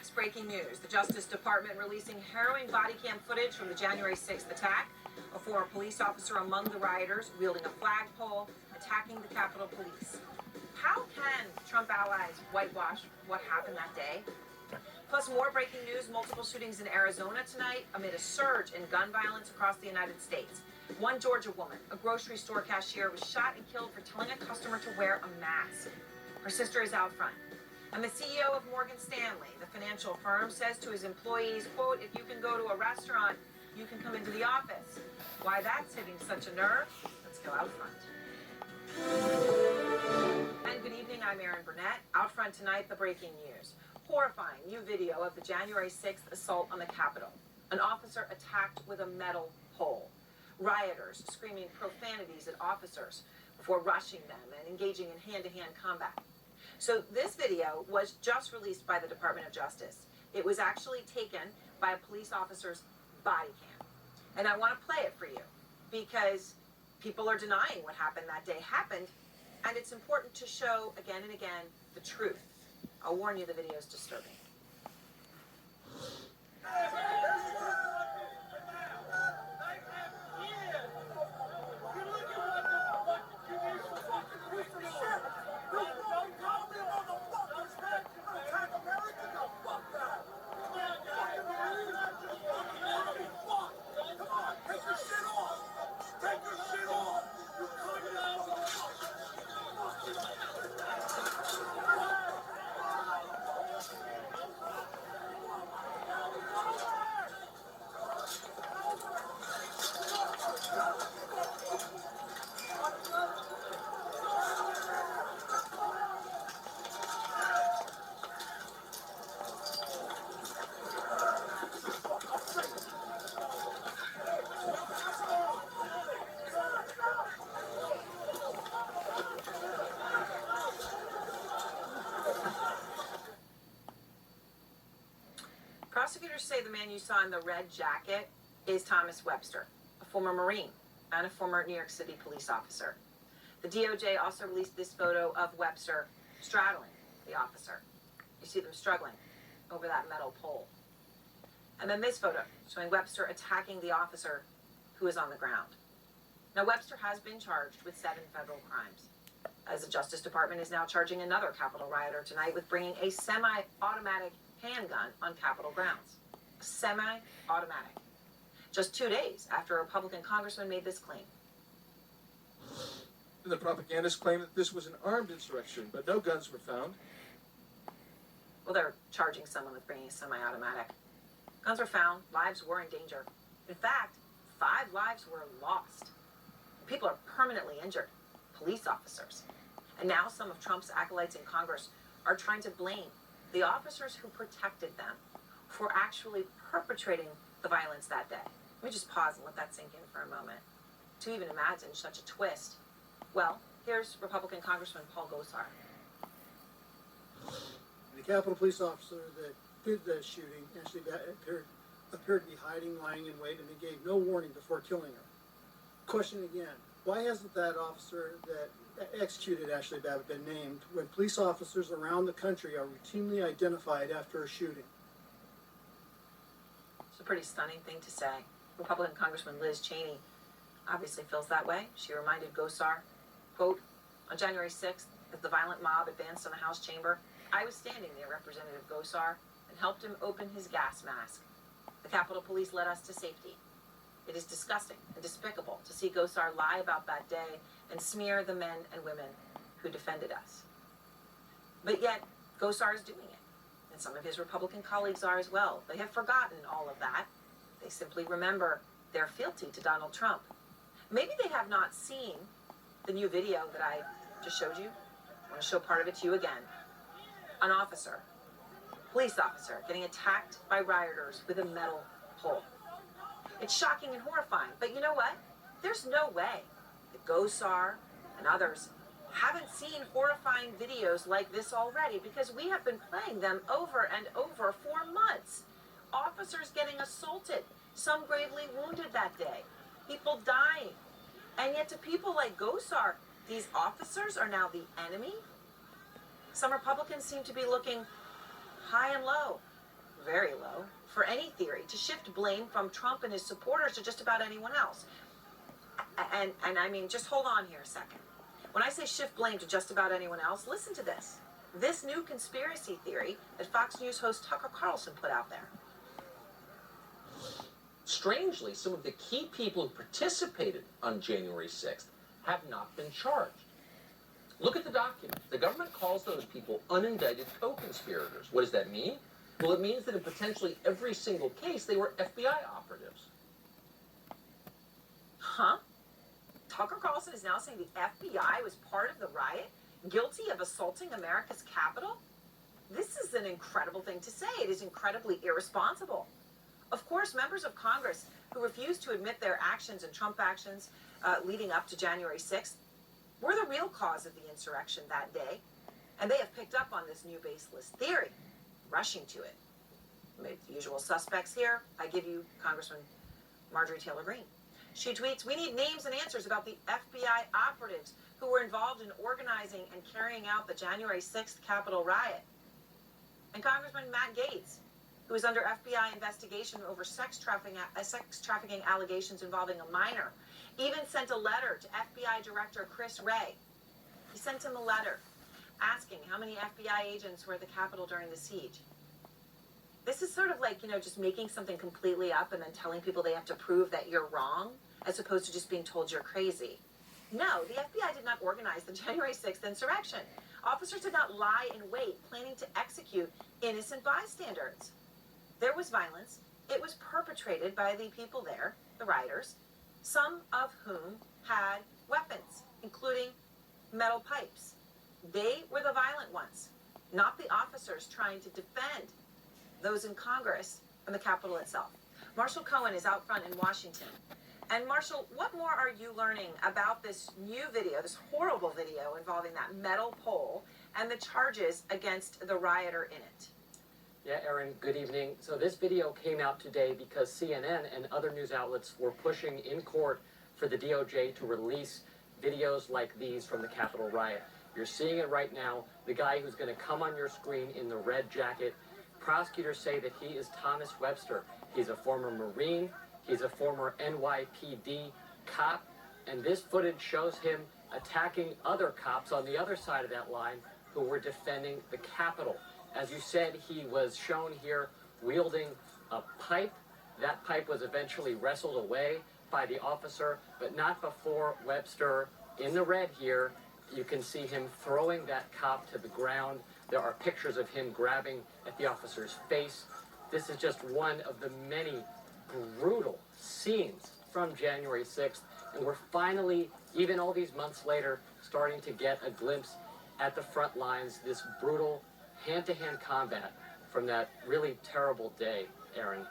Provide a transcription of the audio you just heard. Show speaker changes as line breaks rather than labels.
Next, breaking news. The Justice Department releasing harrowing body cam footage from the January 6th attack. A former police officer among the rioters wielding a flagpole, attacking the Capitol Police. How can Trump allies whitewash what happened that day? Plus, more breaking news, multiple shootings in Arizona tonight amid a surge in gun violence across the United States. One Georgia woman, a grocery store cashier, was shot and killed for telling a customer to wear a mask. Her sister is out front. And the CEO of Morgan Stanley, the financial firm, says to his employees, quote, if you can go to a restaurant, you can come into the office. Why that's hitting such a nerve? Let's go out front. And good evening, I'm Erin Burnett. Out front tonight, the breaking news. Horrifying new video of the January 6th assault on the Capitol. An officer attacked with a metal pole. Rioters screaming profanities at officers before rushing them and engaging in hand-to-hand combat. So this video was just released by the Department of Justice. It was actually taken by a police officer's body cam. And I want to play it for you because people are denying what happened that day happened, and it's important to show again and again the truth. I'll warn you, the video is disturbing. Prosecutors say the man you saw in the red jacket is Thomas Webster, a former Marine and a former New York City police officer. The DOJ also released this photo of Webster straddling the officer. You see them struggling over that metal pole. And then this photo showing Webster attacking the officer who is on the ground. Now, Webster has been charged with 7 federal crimes, as the Justice Department is now charging another Capitol rioter tonight with bringing a semi-automatic handgun on Capitol grounds. Semi-automatic. Just 2 days after a Republican congressman made this claim.
The propagandists claim that this was an armed insurrection, but no guns were found.
Well, they're charging someone with bringing a semi-automatic. Guns were found, lives were in danger. In fact, 5 lives were lost. People are permanently injured, police officers. And now some of Trump's acolytes in Congress are trying to blame the officers who protected them for actually perpetrating the violence that day. Let me just pause and let that sink in for a moment. To even imagine such a twist. Well, here's Republican Congressman Paul Gosar.
The Capitol police officer that did the shooting actually appeared to be hiding, lying in wait, and they gave no warning before killing her. Question again, why hasn't that officer that executed Ashley Babbitt been named when police officers around the country are routinely identified after a shooting?
It's a pretty stunning thing to say. Republican Congressman Liz Cheney obviously feels that way. She reminded Gosar, quote, on January 6th, as the violent mob advanced on the House chamber, I was standing near Representative Gosar and helped him open his gas mask. The Capitol Police led us to safety. It is disgusting and despicable to see Gosar lie about that day and smear the men and women who defended us. But yet, Gosar is doing it, and some of his Republican colleagues are as well. They have forgotten all of that. They simply remember their fealty to Donald Trump. Maybe they have not seen the new video that I just showed you. I want to show part of it to you again. An officer, police officer, getting attacked by rioters with a metal pole. It's shocking and horrifying, but you know what? There's no way that Gosar and others haven't seen horrifying videos like this already, because we have been playing them over and over for months. Officers getting assaulted, some gravely wounded that day, people dying. And yet to people like Gosar, these officers are now the enemy? Some Republicans seem to be looking high and low very low, for any theory to shift blame from Trump and his supporters to just about anyone else. And I mean, just hold on here a second. When I say shift blame to just about anyone else, listen to this. This new conspiracy theory that Fox News host Tucker Carlson put out there.
Strangely, some of the key people who participated on January 6th have not been charged. Look at the document. The government calls those people unindicted co-conspirators. What does that mean? Well, it means that in potentially every single case, they were FBI operatives.
Huh? Tucker Carlson is now saying the FBI was part of the riot, guilty of assaulting America's Capitol? This is an incredible thing to say. It is incredibly irresponsible. Of course, members of Congress who refuse to admit their actions and Trump actions leading up to January 6th were the real cause of the insurrection that day, and they have picked up on this new baseless theory, rushing to it. The usual suspects here. I give you Congressman Marjorie Taylor Greene. She tweets, "We need names and answers about the FBI operatives who were involved in organizing and carrying out the January 6th Capitol riot." And Congressman Matt Gaetz, who is under FBI investigation over sex trafficking allegations involving a minor, even sent a letter to FBI Director Chris Wray. He sent him a letter asking how many FBI agents were at the Capitol during the siege. This is sort of like, just making something completely up and then telling people they have to prove that you're wrong, as opposed to just being told you're crazy. No, the FBI did not organize the January 6th insurrection. Officers did not lie in wait, planning to execute innocent bystanders. There was violence. It was perpetrated by the people there, the rioters, some of whom had weapons, including metal pipes. They were the violent ones, not the officers trying to defend those in Congress and the Capitol itself. Marshall Cohen is out front in Washington. And Marshall, what more are you learning about this new video, this horrible video involving that metal pole and the charges against the rioter in it?
Yeah, Erin, good evening. So this video came out today because CNN and other news outlets were pushing in court for the DOJ to release videos like these from the Capitol riot. You're seeing it right now. The guy who's going to come on your screen in the red jacket, prosecutors say that he is Thomas Webster. He's a former Marine. He's a former NYPD cop. And this footage shows him attacking other cops on the other side of that line who were defending the Capitol. As you said, he was shown here wielding a pipe. That pipe was eventually wrestled away by the officer, but not before Webster, in the red here, you can see him throwing that cop to the ground. There are pictures of him grabbing at the officer's face. This is just one of the many brutal scenes from January 6th, and we're finally, even all these months later, starting to get a glimpse at the front lines, this brutal hand-to-hand combat from that really terrible day, Erin.